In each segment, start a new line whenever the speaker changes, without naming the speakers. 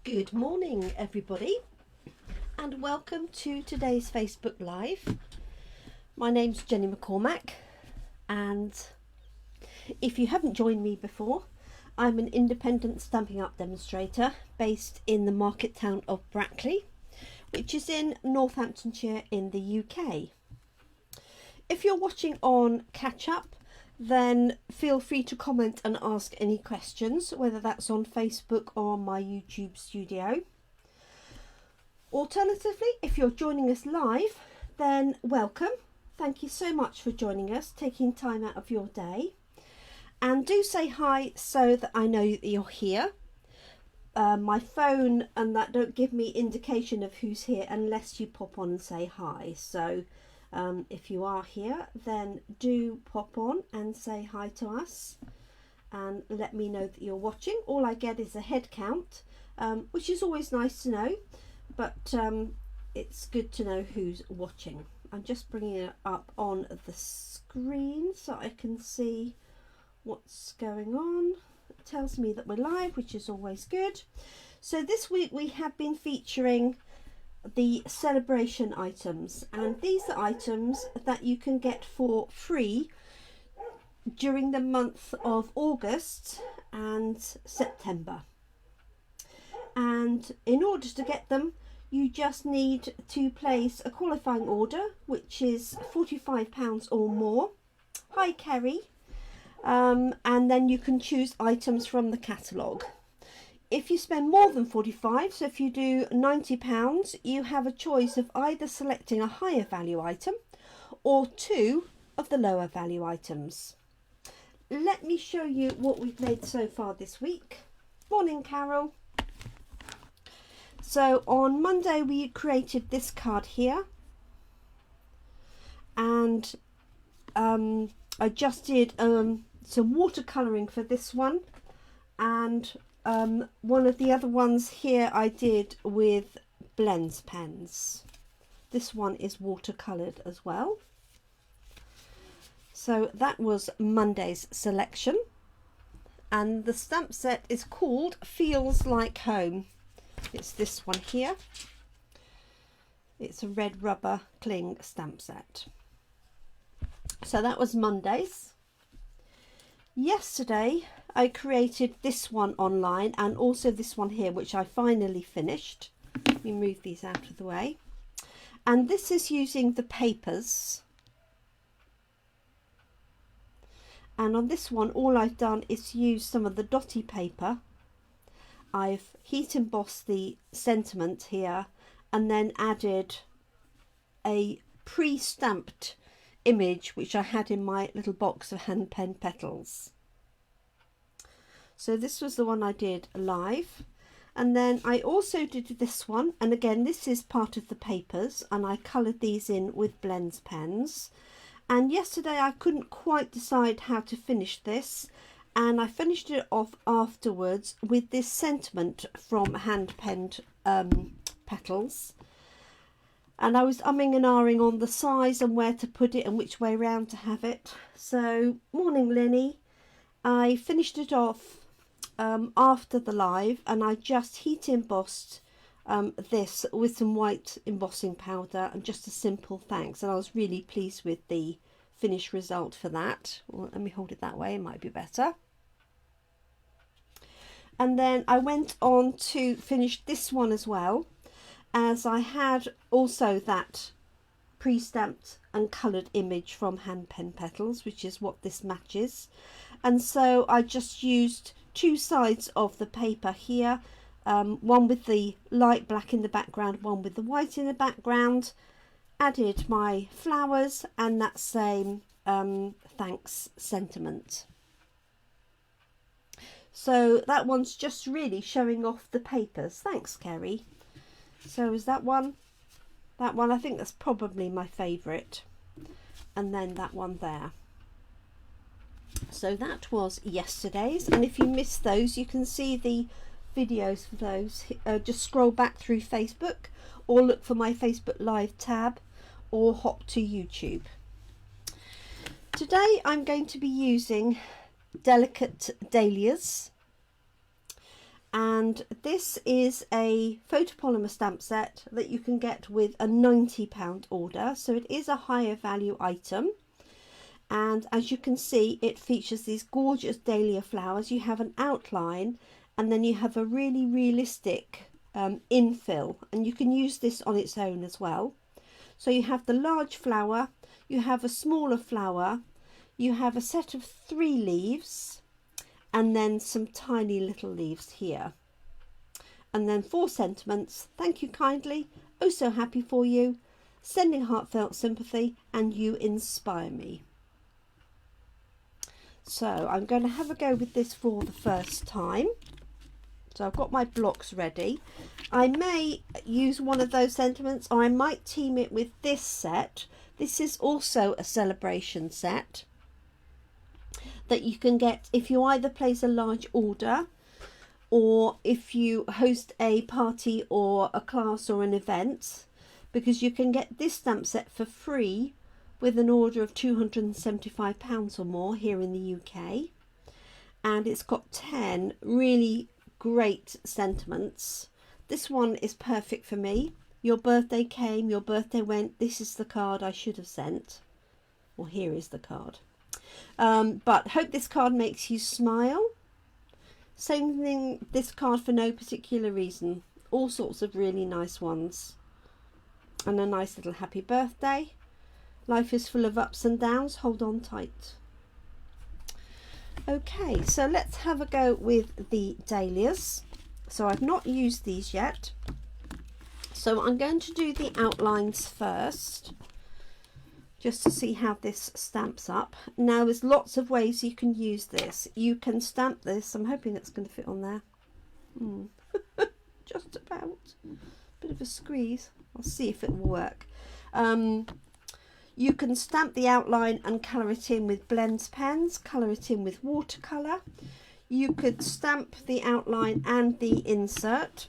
Good morning, everybody, and welcome to today's Facebook Live. My name's Jenny McCormack, and if you haven't joined me before, I'm an independent Stampin' Up demonstrator based in the market town of Brackley, which is in Northamptonshire in the UK. If you're watching on catch up, then feel free to comment and ask any questions, whether that's on Facebook or on my YouTube studio. Alternatively, if you're joining us live, then welcome. Thank you so much for joining us, taking time out of your day. And do say hi so that I know that you're here. My phone and that don't give me indication of who's here unless you pop on and say hi. So if you are here, then do pop on and say hi to us and let me know that you're watching. All I get is a head count, which is always nice to know, but it's good to know who's watching. I'm just bringing it up on the screen so I can see what's going on. It tells me that we're live, which is always good. So this week we have been featuring the celebration items, and these are items that you can get for free during the month of August and September. And in order to get them, you just need to place a qualifying order, which is £45 or more. Hi Kerry. And then you can choose items from the catalogue. If you spend more than £45, so if you do £90, you have a choice of either selecting a higher value item or two of the lower value items. Let me show you what we've made so far this week. Morning, Carol. So on Monday we created this card here, and I just did some watercolouring for this one, and one of the other ones here I did with blends pens. This one is watercoloured as well. So that was Monday's selection, and the stamp set is called Feels Like Home. It's this one here. It's a red rubber cling stamp set. So that was Monday's. Yesterday I created this one online and also this one here, which I finally finished. Let me move these out of the way. And this is using the papers. And on this one, all I've done is use some of the dotty paper. I've heat embossed the sentiment here and then added a pre-stamped image which I had in my little box of hand pen petals. So this was the one I did live, and then I also did this one, and again this is part of the papers, and I coloured these in with blends pens. And yesterday I couldn't quite decide how to finish this, and I finished it off afterwards with this sentiment from hand penned petals. And I was umming and ahhing on the size and where to put it and which way round to have it. So, morning Lenny. I finished it off after the live, and I just heat embossed this with some white embossing powder and just a simple thanks. And I was really pleased with the finished result for that. Well, let me hold it that way, it might be better. And then I went on to finish this one as well, as I had also that pre-stamped and coloured image from hand pen petals, which is what this matches. And so I just used two sides of the paper here, one with the light black in the background, one with the white in the background, added my flowers and that same thanks sentiment. So that one's just really showing off the papers. Thanks, Kerry. So is that one? That one, I think that's probably my favourite. And then that one there. So that was yesterday's, and if you missed those, you can see the videos for those. Just scroll back through Facebook or look for my Facebook Live tab or hop to YouTube. Today I'm going to be using Delicate Dahlias, And this is a photopolymer stamp set that you can get with a £90 order, so it is a higher value item. And as you can see, it features these gorgeous dahlia flowers. You have an outline, and then you have a really realistic infill, and you can use this on its own as well. So you have the large flower, you have a smaller flower, you have a set of 3 leaves, and then some tiny little leaves here. And then 4 sentiments: thank you kindly, oh so happy for you, sending heartfelt sympathy, and you inspire me. So I'm going to have a go with this for the first time. So I've got my blocks ready. I may use one of those sentiments, or I might team it with this set. This is also a celebration set that you can get if you either place a large order, or if you host a party or a class or an event, because you can get this stamp set for free with an order of £275 or more here in the UK. And it's got 10 really great sentiments. This one is perfect for me. Your birthday came, your birthday went, this is the card I should have sent. Well, here is the card. But hope this card makes you smile. Same thing, this card for no particular reason. All sorts of really nice ones. And a nice little happy birthday. Life is full of ups and downs, hold on tight. Okay, so let's have a go with the dahlias. So I've not used these yet. So I'm going to do the outlines first, just to see how this stamps up. Now there's lots of ways you can use this. You can stamp this, I'm hoping it's going to fit on there. Just about. Bit of a squeeze. I'll see if it will work. You can stamp the outline and colour it in with blends pens, colour it in with watercolour. You could stamp the outline and the insert,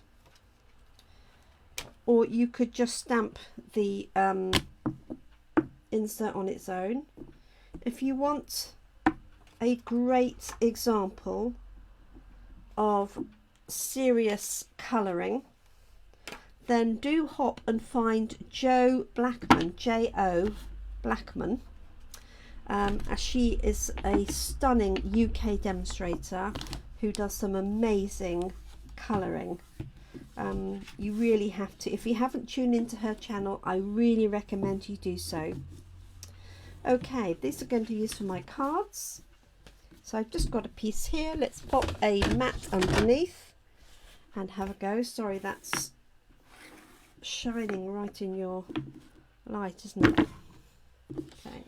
or you could just stamp the insert on its own. If you want a great example of serious colouring, then do hop and find Jo Blackman, J-O Blackman, as she is a stunning UK demonstrator who does some amazing colouring. You really have to, if you haven't tuned into her channel, I really recommend you do so. Okay, these are going to use for my cards. So I've just got a piece here. Let's pop a mat underneath and have a go. Sorry, that's shining right in your light, isn't it? Okay.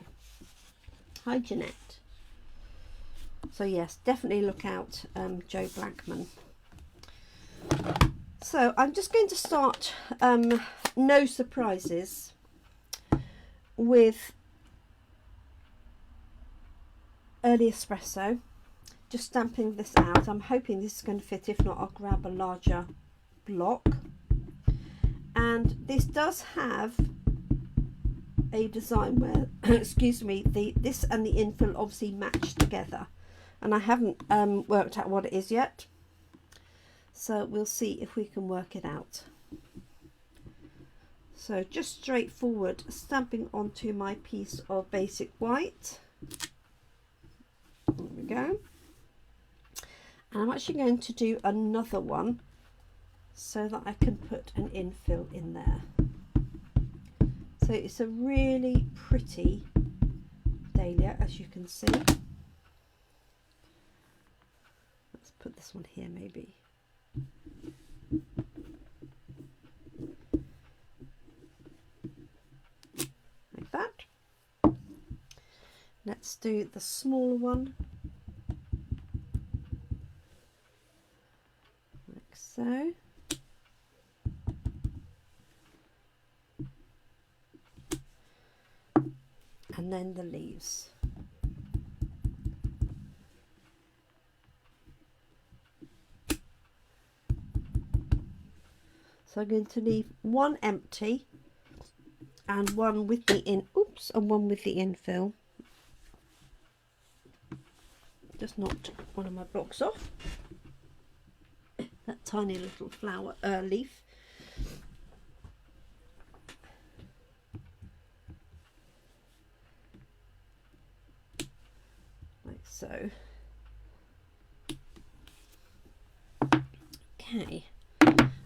Hi Jeanette. So yes, definitely look out, Jo Blackman. So I'm just going to start no surprises with early espresso, just stamping this out. I'm hoping this is going to fit. If not, I'll grab a larger block. And this does have a design where excuse me, this and the infill obviously match together, and I haven't worked out what it is yet, so we'll see if we can work it out. So just straightforward stamping onto my piece of basic white. There we go. And I'm actually going to do another one so that I can put an infill in there. So it's a really pretty dahlia, as you can see. Let's put this one here maybe. Like that. Let's do the smaller one. Like so. And then the leaves. So I'm going to leave one empty and one with the one with the infill. Just knocked one of my blocks off. that tiny little flower leaf. Like so. Okay,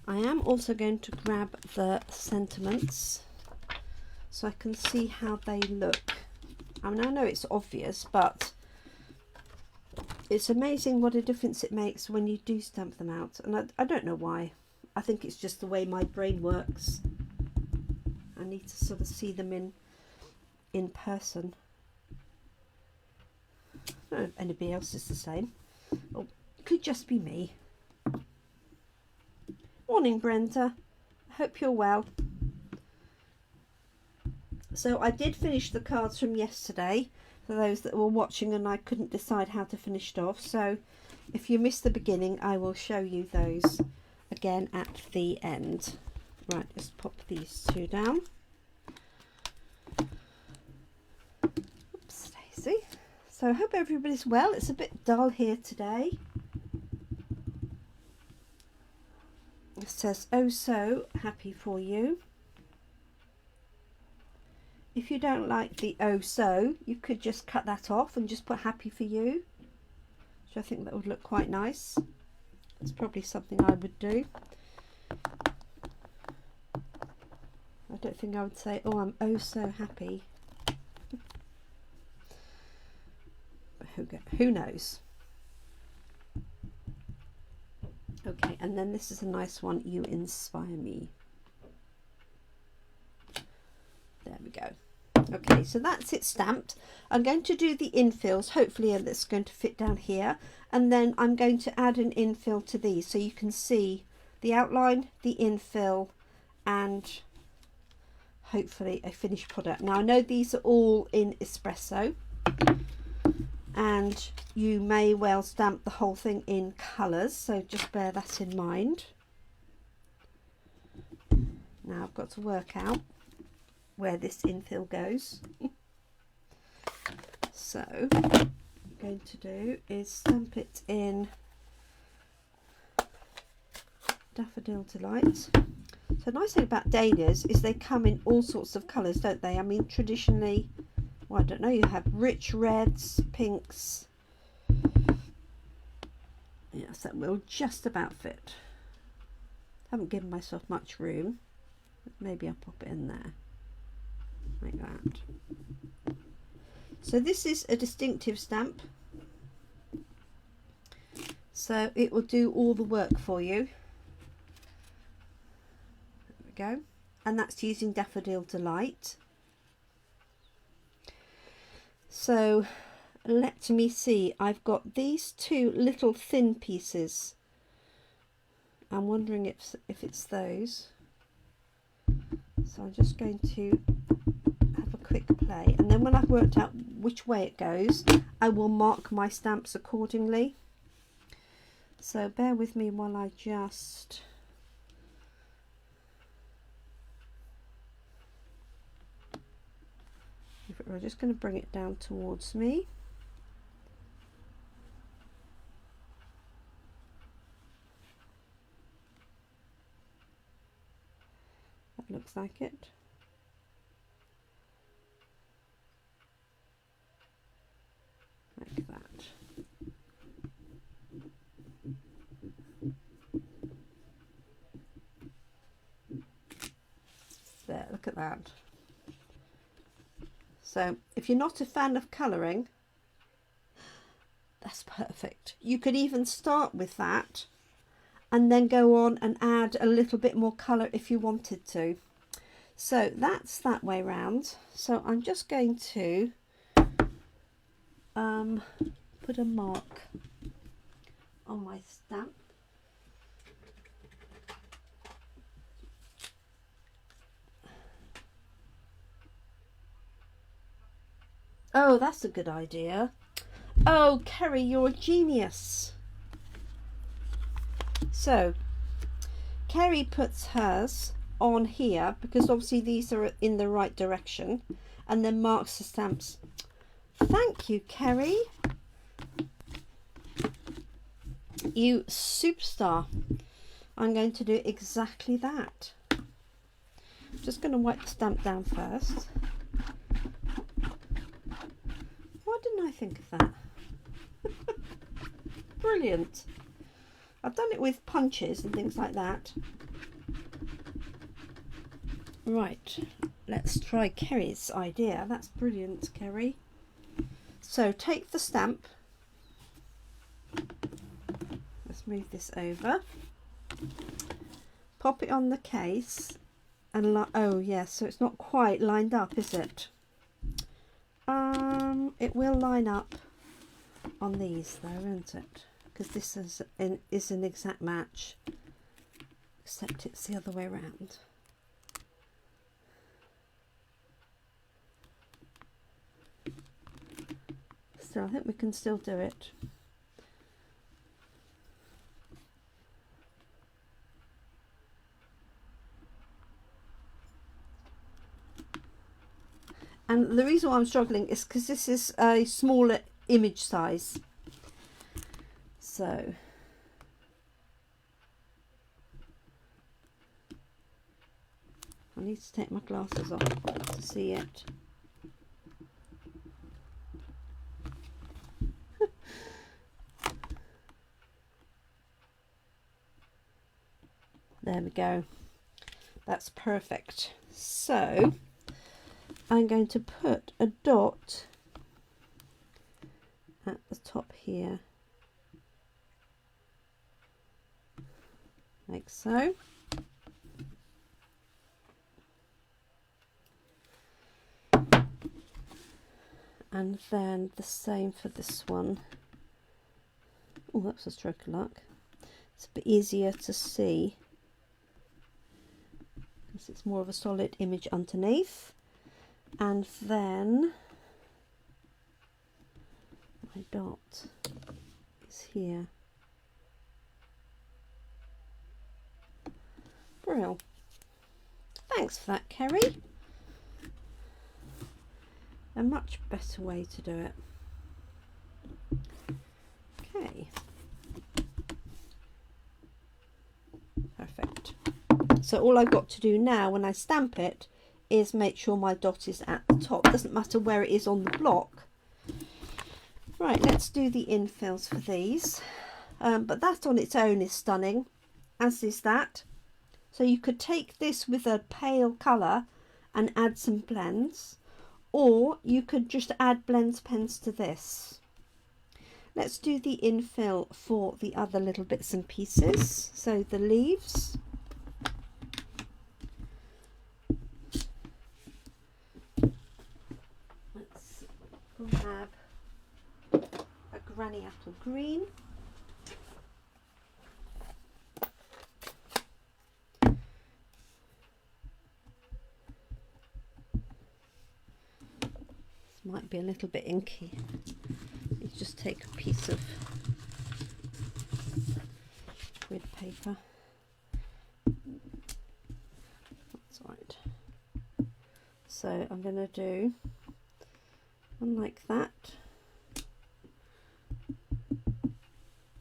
I am also going to grab the sentiments so I can see how they look. I mean, I know it's obvious, but it's amazing what a difference it makes when you do stamp them out. And I don't know why. I think it's just the way my brain works. I need to sort of see them in person. I don't know if anybody else is the same. Or it could just be me. Morning, Brenda. I hope you're well. So I did finish the cards from yesterday for those that were watching, and I couldn't decide how to finish it off. So if you missed the beginning, I will show you those again at the end. Right, just pop these two down. Oops, Daisy. So I hope everybody's well. It's a bit dull here today. It says, oh so happy for you. If you don't like the oh so, you could just cut that off and just put happy for you. So I think that would look quite nice. It's probably something I would do. I don't think I would say, oh, I'm oh so happy. But who knows? Okay, and then this is a nice one, you inspire me. There we go. Okay, so that's it stamped. I'm going to do the infills, hopefully that's going to fit down here, and then I'm going to add an infill to these so you can see the outline, the infill, and hopefully a finished product. Now I know these are all in Espresso, and you may well stamp the whole thing in colours, so just bear that in mind. Now I've got to work out where this infill goes. So what I'm going to do is stamp it in Daffodil Delight. So the nice thing about dahlias is they come in all sorts of colours, don't they? I mean, traditionally, well, I don't know, you have rich reds, pinks. Yes, that will just about fit. Haven't given myself much room, but maybe I'll pop it in there. Like that. So this is a distinctive stamp, so it will do all the work for you. There we go, and that's using Daffodil Delight. So let me see, I've got these two little thin pieces. I'm wondering if it's those, so I'm just going to have a quick play, and then when I've worked out which way it goes, I will mark my stamps accordingly. So bear with me while I just we're just going to bring it down towards me. That looks like it. Like that. There, look at that. So if you're not a fan of colouring, that's perfect. You could even start with that and then go on and add a little bit more colour if you wanted to. So that's that way round. So I'm just going to put a mark on my stamp. Oh, that's a good idea. Oh, Kerry, you're a genius. So Kerry puts hers on here because obviously these are in the right direction, and then marks the stamps. Thank you, Kerry. You superstar. I'm going to do exactly that. I'm just going to wipe the stamp down first. Why didn't I think of that? Brilliant. I've done it with punches and things like that. Right, let's try Kerry's idea. That's brilliant, Kerry. So take the stamp. Let's move this over. Pop it on the case and oh yeah, so it's not quite lined up, is it? It will line up on these though, won't it? Because this is an exact match, except it's the other way around. So I think we can still do it. And the reason why I'm struggling is because this is a smaller image size. So I need to take my glasses off to see it. There we go. That's perfect. So I'm going to put a dot at the top here, like so. And then the same for this one. Oh, that's a stroke of luck. It's a bit easier to see because it's more of a solid image underneath. And then my dot is here. Brill. Thanks for that, Kerry. A much better way to do it. Okay. Perfect. So all I've got to do now when I stamp it is make sure my dot is at the top. Doesn't matter where it is on the block. Right, let's do the infills for these. But that on its own is stunning, as is that. So you could take this with a pale colour and add some blends, or you could just add blends pens to this. Let's do the infill for the other little bits and pieces. So the leaves. Let's grab a granny apple green. Might be a little bit inky. You just take a piece of grid paper. That's right. So I'm going to do one like that,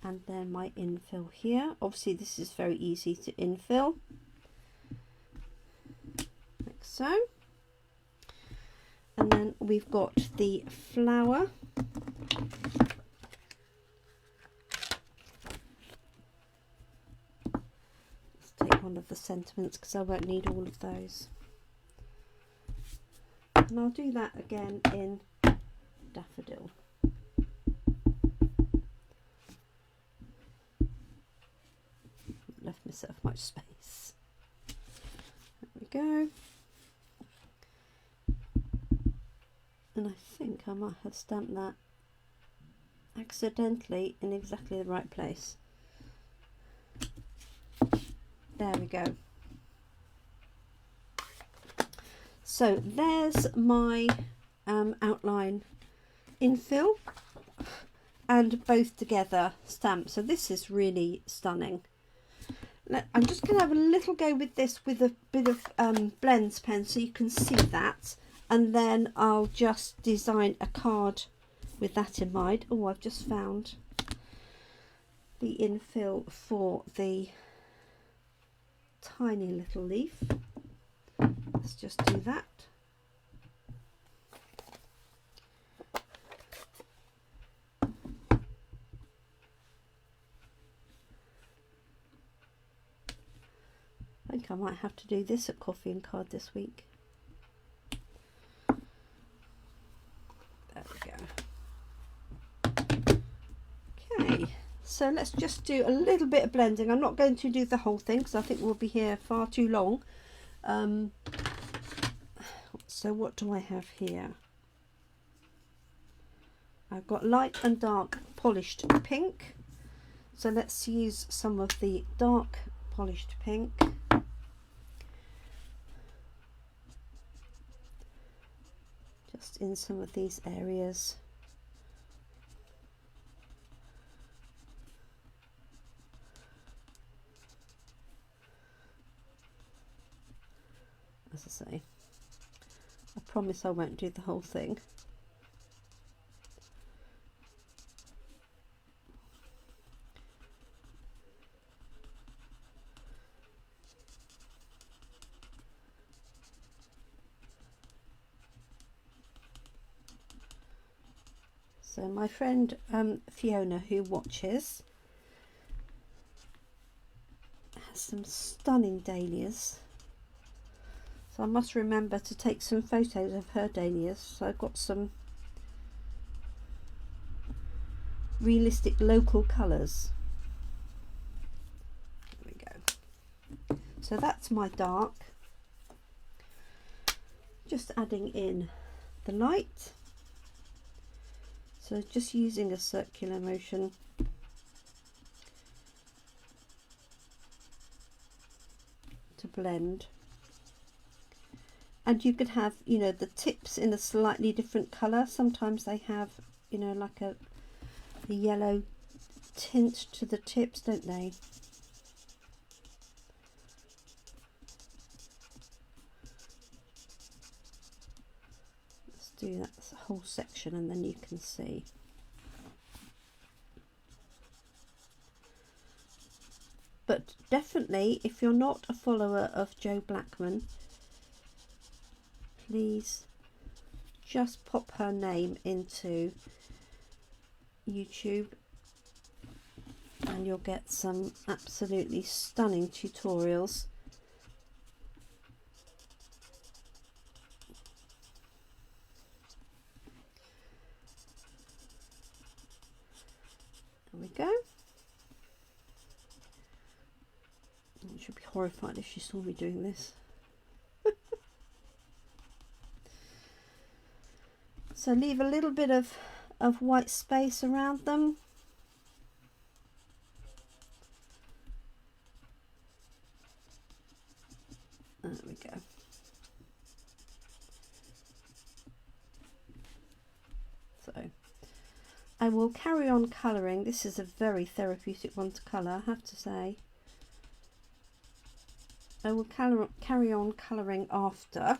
and then my infill here. Obviously this is very easy to infill, like so. And then we've got the flower. Let's take one of the sentiments because I won't need all of those. And I'll do that again in daffodil. Left myself much space. There we go. And I think I might have stamped that accidentally in exactly the right place. There we go. So there's my outline infill and both together stamp. So this is really stunning. I'm just going to have a little go with this with a bit of blends pen so you can see that. And then I'll just design a card with that in mind. Oh, I've just found the infill for the tiny little leaf. Let's just do that. I think I might have to do this at Coffee and Card this week. There we go. Okay, so let's just do a little bit of blending. I'm not going to do the whole thing because I think we'll be here far too long. So what do I have here? I've got light and dark polished pink. So let's use some of the dark polished pink. Just in some of these areas. As I say, I promise I won't do the whole thing. So my friend Fiona, who watches, has some stunning dahlias. So I must remember to take some photos of her dahlias. So I've got some realistic local colours. There we go. So that's my dark. Just adding in the light. So just using a circular motion. To blend. And you could have, you know, the tips in a slightly different colour. Sometimes they have, you know, like a yellow tint to the tips, don't they? Let's do that whole section and then you can see. But definitely, if you're not a follower of Jo Blackman, please just pop her name into YouTube and you'll get some absolutely stunning tutorials. There we go. I should be horrified if she saw me doing this. So leave a little bit of white space around them. There we go. So I will carry on colouring. This is a very therapeutic one to colour, I have to say. I will carry on colouring after.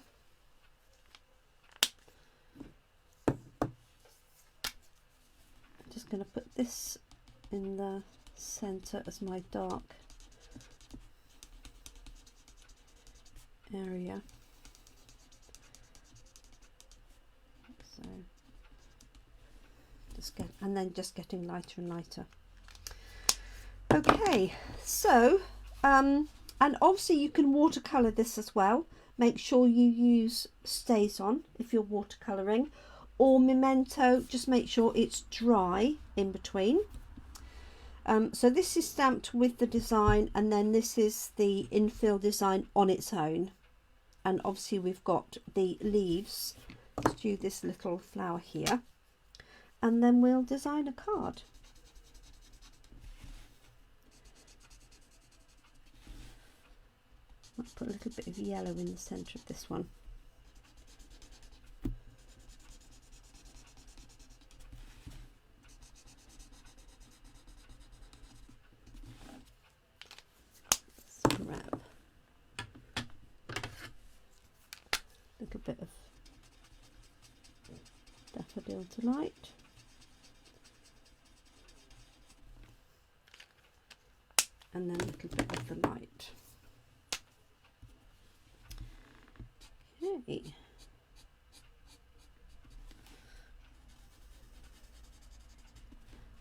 Just going to put this in the centre as my dark area. So and then just getting lighter and lighter. Okay, so and obviously you can watercolour this as well. Make sure you use StazOn if you're watercolouring, or Memento. Just make sure it's dry in between. So this is stamped with the design, and then this is the infill design on its own. And obviously we've got the leaves. Let's do this little flower here, and then we'll design a card. Let's put a little bit of yellow in the centre of this one. Let's grab a little bit of Daffodil Delight. And then a little bit of the light. Okay.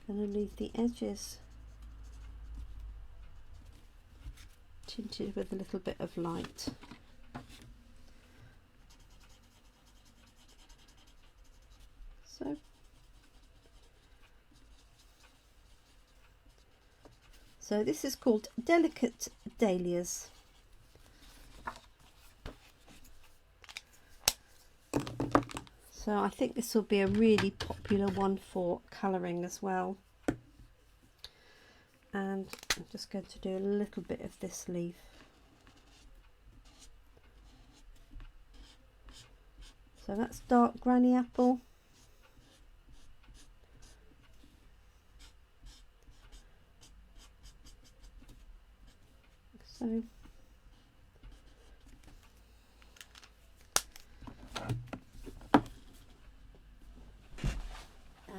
Going to leave the edges tinted with a little bit of light. So this is called Delicate Dahlias. So I think this will be a really popular one for colouring as well. And I'm just going to do a little bit of this leaf. So that's dark granny apple. So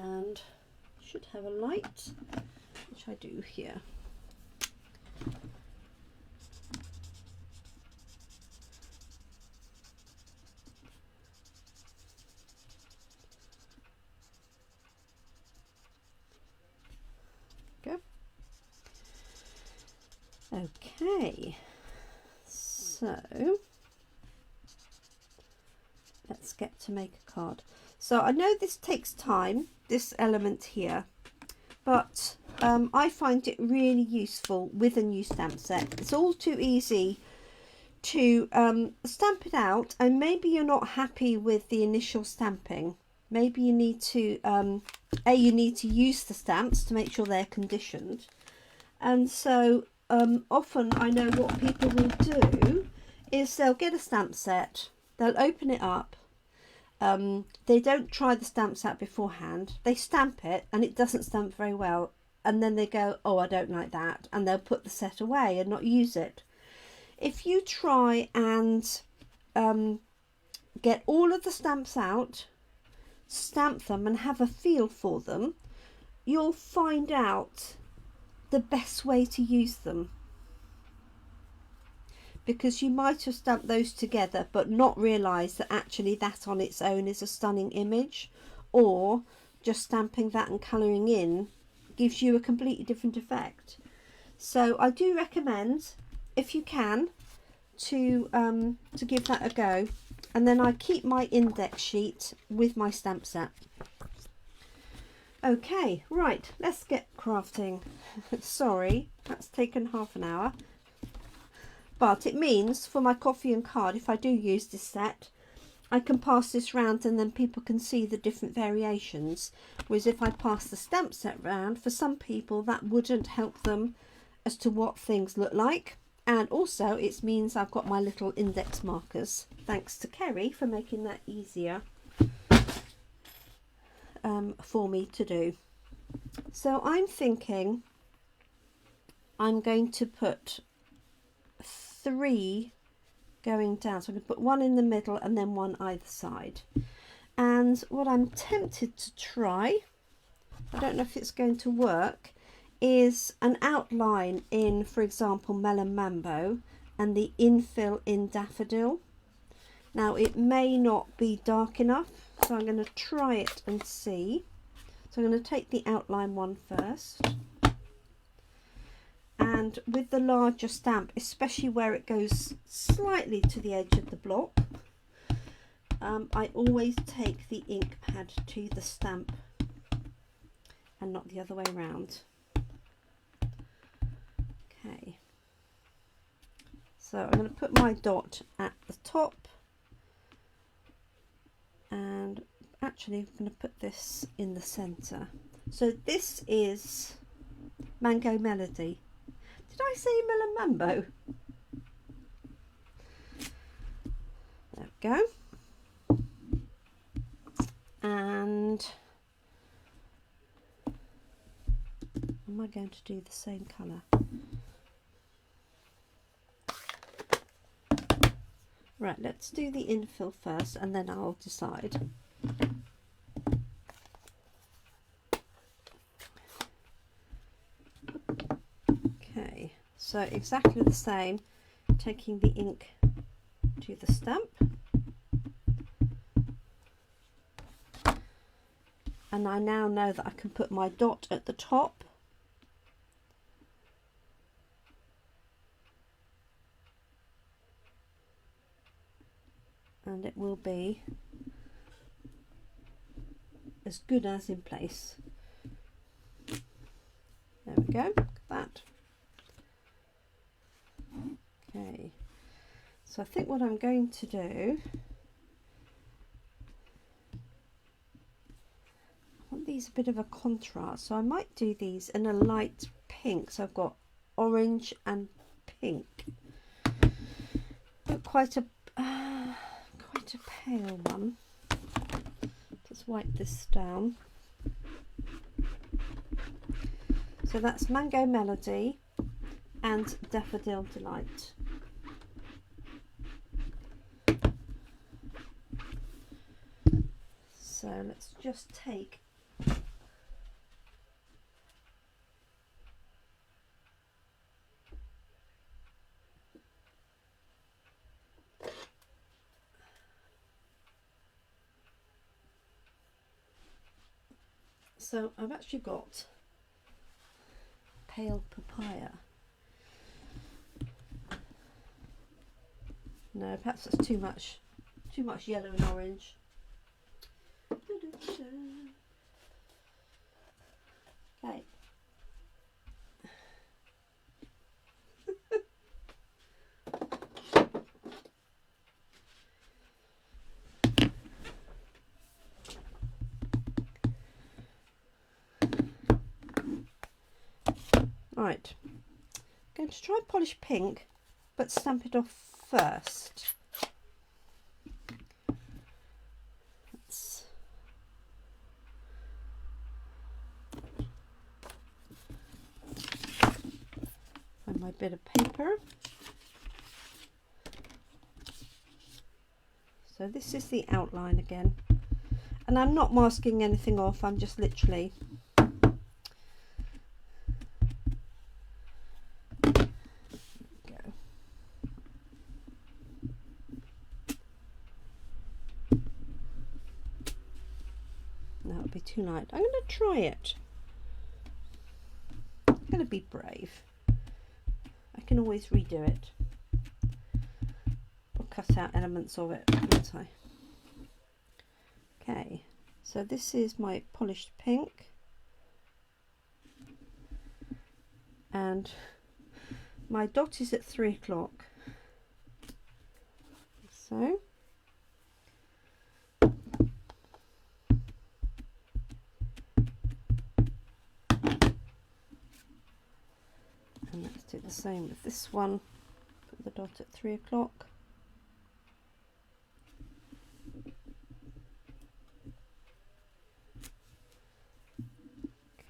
and should have a light, which I do here. Go. Okay, so let's get to make a card. So I know this takes time, this element here, but I find it really useful with a new stamp set. It's all too easy to stamp it out, and maybe you're not happy with the initial stamping. Maybe you need to you need to use the stamps to make sure they're conditioned. And so often I know what people will do is they'll get a stamp set, they'll open it up, they don't try the stamp set beforehand, they stamp it and it doesn't stamp very well, and then they go, oh, I don't like that, and they'll put the set away and not use it. If you try and get all of the stamps out, stamp them and have a feel for them, you'll find out the best way to use them, because you might have stamped those together but not realise that actually that on its own is a stunning image, or just stamping that and colouring in gives you a completely different effect. So I do recommend, if you can, to give that a go. And then I keep my index sheet with my stamp set. Okay, right, let's get crafting. Sorry, that's taken half an hour. But it means for my coffee and card, if I do use this set, I can pass this round and then people can see the different variations. Whereas if I pass the stamp set round, for some people that wouldn't help them as to what things look like. And also it means I've got my little index markers, thanks to Kerry for making that easier for me to do. So I'm thinking I'm going to put 3 going down. So I'm going to put 1 in the middle and then 1 either side. And what I'm tempted to try, I don't know if it's going to work, is an outline in, for example, Melon Mambo, and the infill in Daffodil. Now it may not be dark enough, so I'm going to try it and see. So I'm going to take the outline one first, and with the larger stamp, especially where it goes slightly to the edge of the block, I always take the ink pad to the stamp and not the other way around. Okay, so I'm going to put my dot at the top, and actually I'm going to put this in the centre. So this is Mango Melody. Did I say Melon Mambo? There we go. And am I going to do the same colour? Right, let's do the infill first and then I'll decide. Okay, so exactly the same, taking the ink to the stamp. And I now know that I can put my dot at the top. And it will be as good as in place. There we go, look at that. Okay, so I think what I'm going to do, I want these a bit of a contrast, so I might do these in a light pink. So I've got orange and pink, but quite a pale one. Just wipe this down. So that's Mango Melody and Daffodil Delight. So let's just take so I've actually got pale papaya. No, perhaps that's too much yellow and orange. Okay. Right, I'm going to try polish pink, but stamp it off first. Let's find my bit of paper. So this is the outline again, and I'm not masking anything off, I'm just literally too light. I'm going to try it. I'm going to be brave. I can always redo it or cut out elements of it, can't I? Okay, so this is my polished pink, and my dot is at 3 o'clock. So let's do the same with this one. Put the dot at 3 o'clock.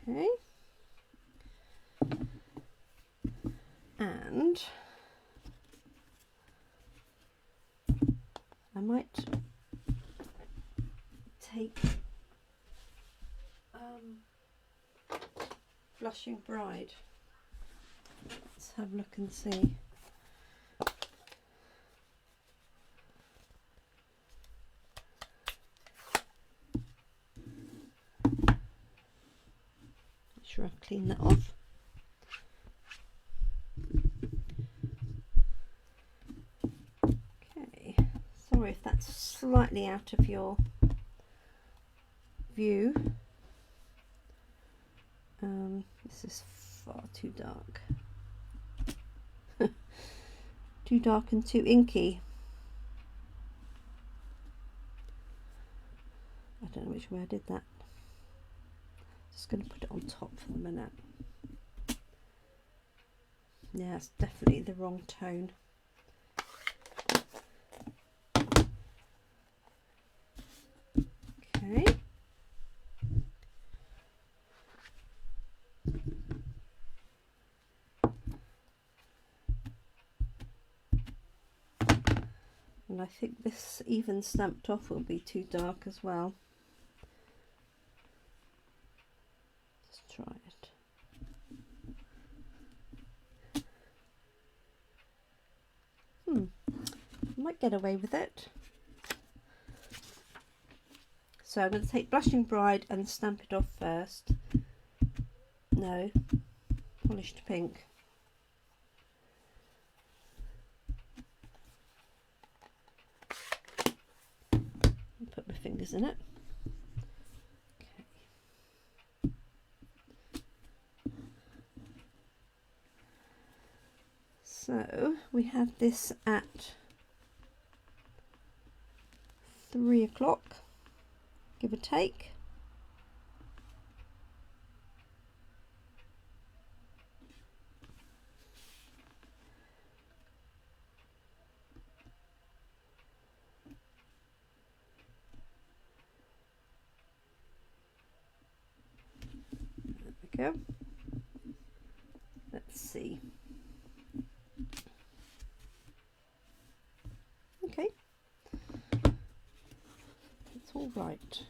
Okay. And I might take Blushing Bride. Let's have a look and see. Make sure I clean that off. Okay, sorry if that's slightly out of your view. This is far too dark. Too dark and too inky. I don't know which way I did that. Just going to put it on top for the minute. Yeah, it's definitely the wrong tone. Okay. And I think this even stamped off will be too dark as well. Let's try it. Might get away with it. So I'm going to take Blushing Bride and stamp it off first. No, Polished Pink. Put my fingers in it. Okay. So we have this at 3 o'clock, give or take. There we go. Let's see. Okay. It's all right.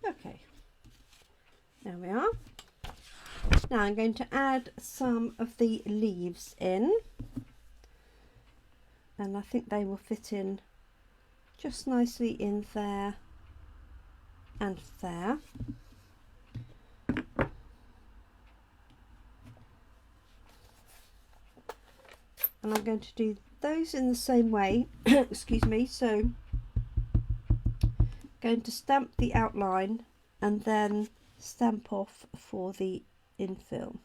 Okay, there we are. Now I'm going to add some of the leaves in, and I think they will fit in just nicely in there and there. And I'm going to do those in the same way. Excuse me. So going to stamp the outline and then stamp off for the infill.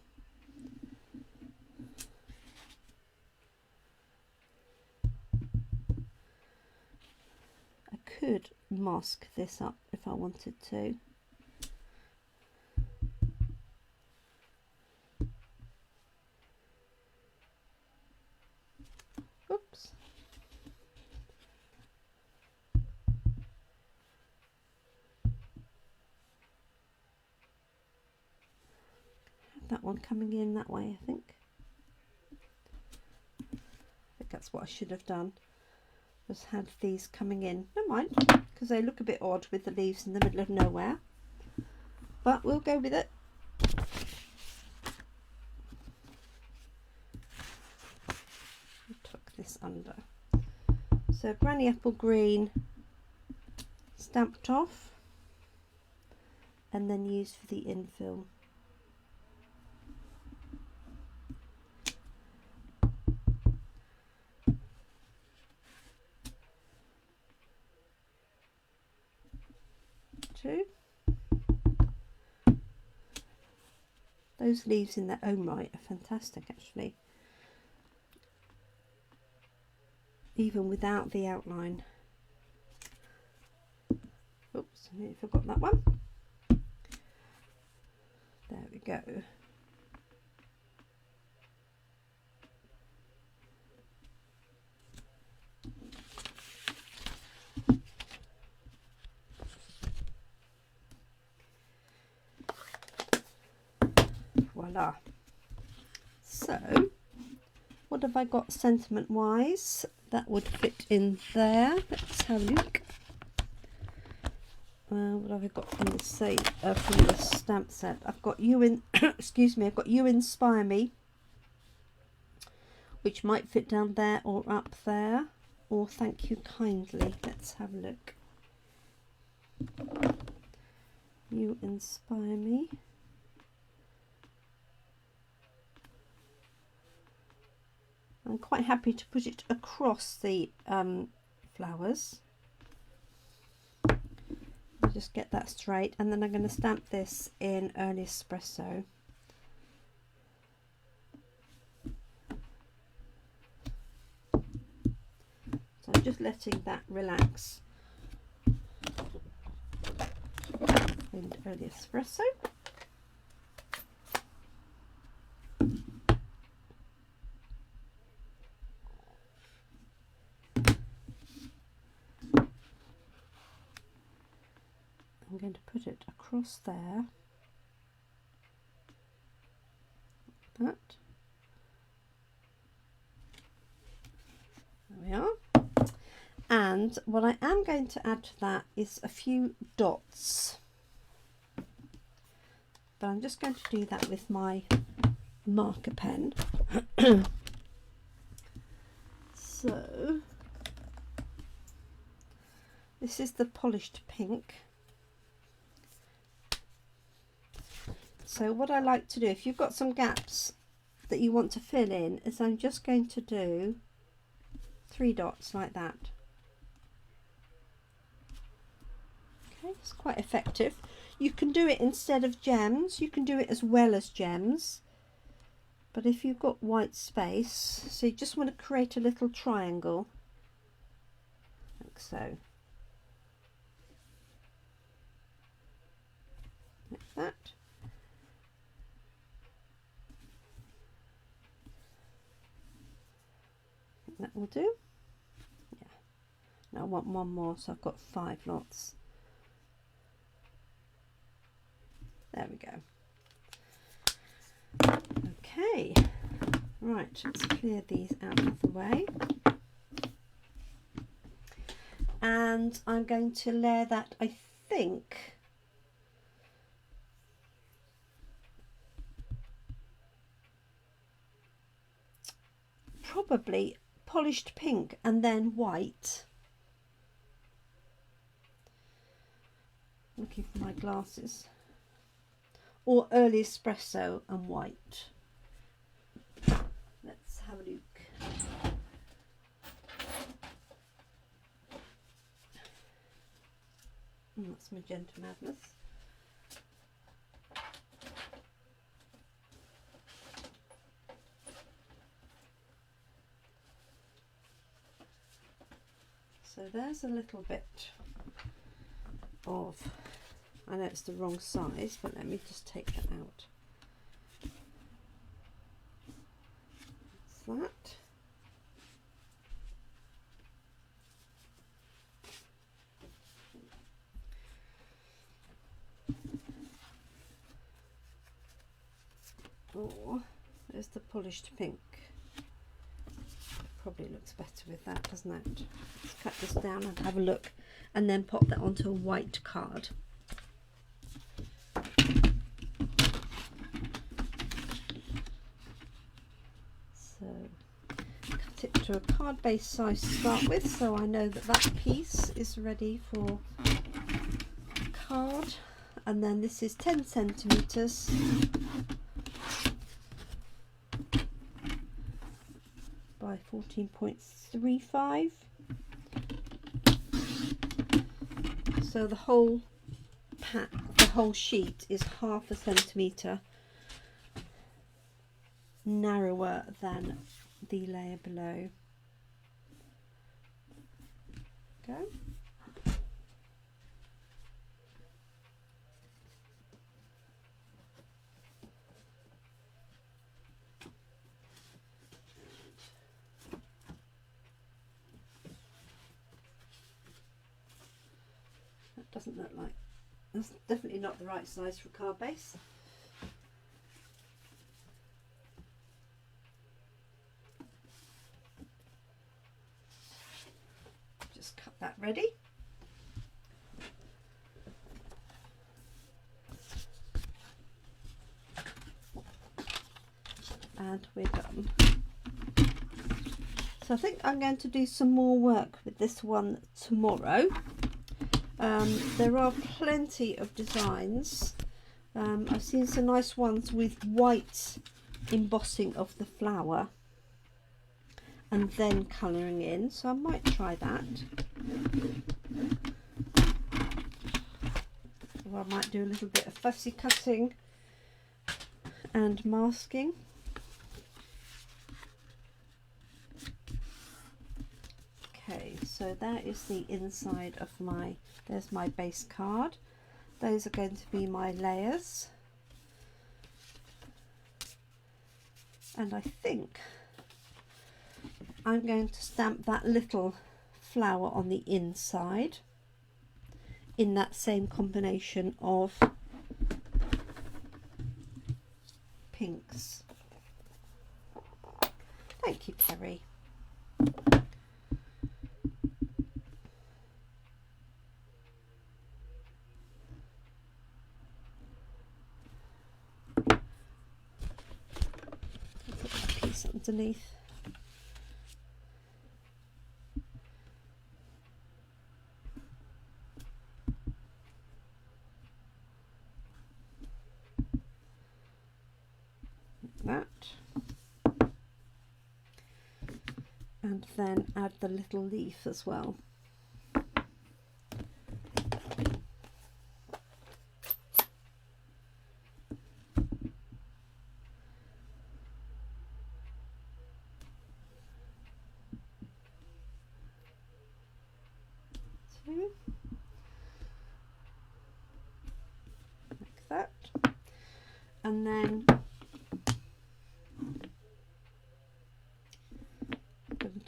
I could mask this up if I wanted to. Oops. That one coming in that way, I think. I think that's what I should have done, was had these coming in. Never mind, because they look a bit odd with the leaves in the middle of nowhere. But we'll go with it. Tuck this under. So Granny Apple Green stamped off and then used for the infill. Two. Those leaves in their own right are fantastic, actually, even without the outline. Oops, I forgot that one. There we go. Voila. So what have I got sentiment wise that would fit in there? Let's have a look. What have I got from the from the stamp set? I've got You in excuse me, I've got You Inspire Me, which might fit down there or up there, or Thank You Kindly. Let's have a look. You Inspire Me. I'm quite happy to put it across the flowers. I'll just get that straight, and then I'm going to stamp this in Early Espresso. So I'm just letting that relax. cleaned early espresso. I'm going to put it across there, like that. There we are. And what I am going to add to that is a few dots, but I'm just going to do that with my marker pen. So this is the polished pink. So what I like to do, if you've got some gaps that you want to fill in, is I'm just going to do 3 dots like that. Okay, it's quite effective. You can do it instead of gems, you can do it as well as gems, but if you've got white space, so you just want to create a little triangle like so, like that. That will do. Yeah. Now I want one more, so I've got 5 lots. There we go. Okay. Right, let's clear these out of the way. And I'm going to layer that, I think, probably polished pink and then white. Looking for my glasses. Or early espresso and white. Let's have a look. That's magenta madness. So there's a little bit of, I know it's the wrong size, but let me just take that out. That's that. Oh, there's the polished pink. Probably looks better with that, doesn't it? Let's cut this down and have a look, and then pop that onto a white card. So cut it to a card base size to start with, so I know that that piece is ready for a card. And then this is 10 centimeters. By 14.35. So the whole pack, the whole sheet is 1/2 centimetre narrower than the layer below. Go. Doesn't look like, that's definitely not the right size for a card base. Just cut that ready. And we're done. So I think I'm going to do some more work with this one tomorrow. There are plenty of designs. I've seen some nice ones with white embossing of the flower and then colouring in, so I might try that. Or I might do a little bit of fussy cutting and masking. Okay, so that is the inside of my, there's my base card, those are going to be my layers. And I think I'm going to stamp that little flower on the inside in that same combination of pinks. Thank you, Perry. Put that piece underneath. That, and then add the little leaf as well. Two, like that, and then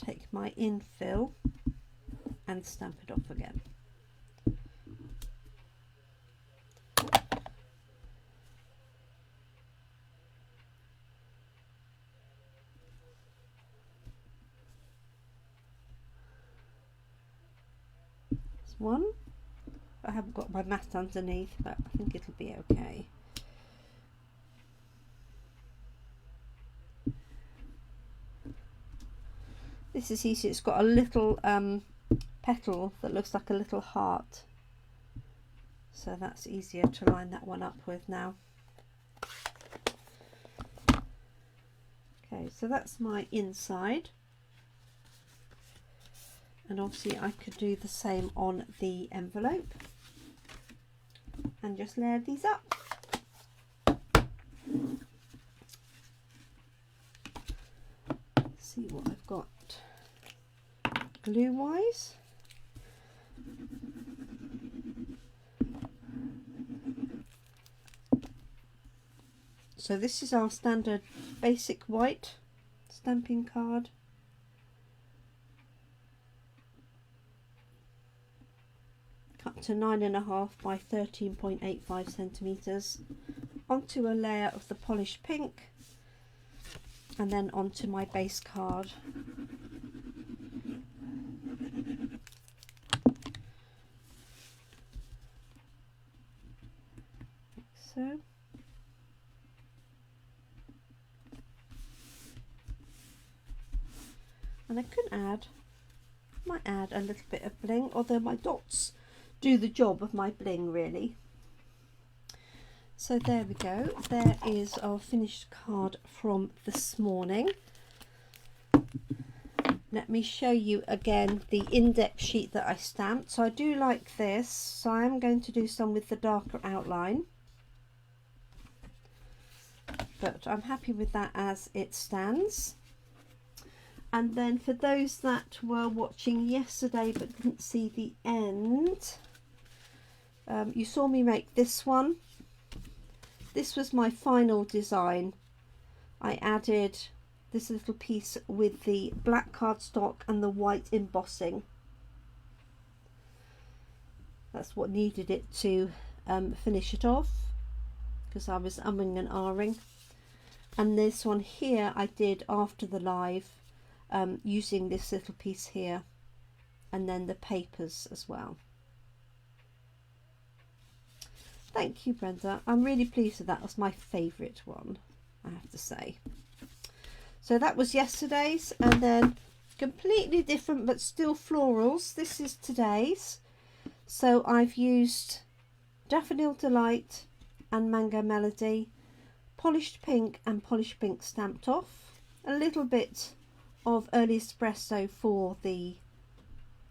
take my infill and stamp it off again. There's one. I haven't got my mat underneath, but I think it'll be okay. This is easy. It's got a little petal that looks like a little heart, so that's easier to line that one up with now. Okay, so that's my inside, and obviously I could do the same on the envelope and just layer these up. See what I've got glue wise. So this is our standard basic white stamping card. Cut to 9.5 by 13.85 centimeters onto a layer of the polished pink, and then onto my base card. Like so. And I might add a little bit of bling, although my dots do the job of my bling really. So there we go, there is our finished card from this morning. Let me show you again the index sheet that I stamped. So I do like this, so I am going to do some with the darker outline, but I'm happy with that as it stands. And then for those that were watching yesterday but didn't see the end, you saw me make this one. This was my final design. I added this little piece with the black cardstock and the white embossing. That's what needed it to finish it off, because I was umming and ahhing. And this one here I did after the live, using this little piece here, and then the papers as well. Thank you, Brenda. I'm really pleased with that. That was my favourite one, I have to say. So that was yesterday's, and then completely different but still florals. This is today's. So I've used Daffodil Delight and Mango Melody, polished pink and polished pink stamped off, a little bit of early espresso for the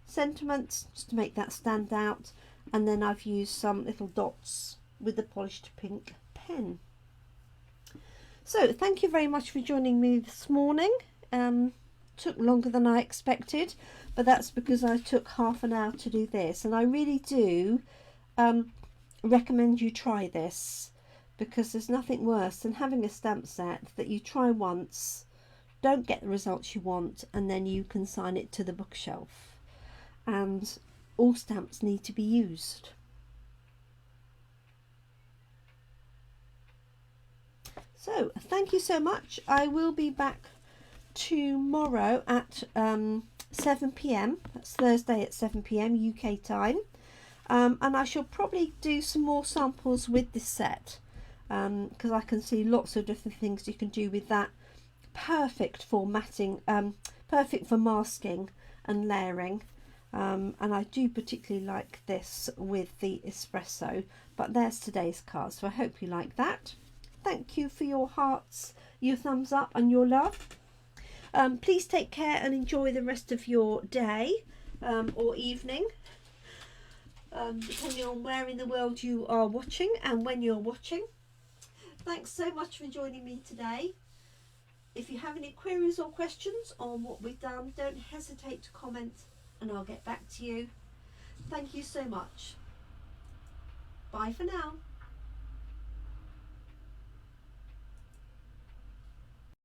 sentiments just to make that stand out, and then I've used some little dots with the polished pink pen. So thank you very much for joining me this morning. Took longer than I expected, but that's because I took half an hour to do this, and I really do recommend you try this, because there's nothing worse than having a stamp set that you try once, don't get the results you want, and then you consign it to the bookshelf. And all stamps need to be used. So thank you so much. I will be back tomorrow at 7 p.m. That's Thursday at 7 p.m. UK time. And I shall probably do some more samples with this set, because I can see lots of different things you can do with that. Perfect for matting, perfect for masking and layering. And I do particularly like this with the Espresso. But there's today's card, so I hope you like that. Thank you for your hearts, your thumbs up and your love. Please take care and enjoy the rest of your day or evening, depending on where in the world you are watching and when you're watching. Thanks so much for joining me today. If you have any queries or questions on what we've done, don't hesitate to comment and I'll get back to you. Thank you so much. Bye for now.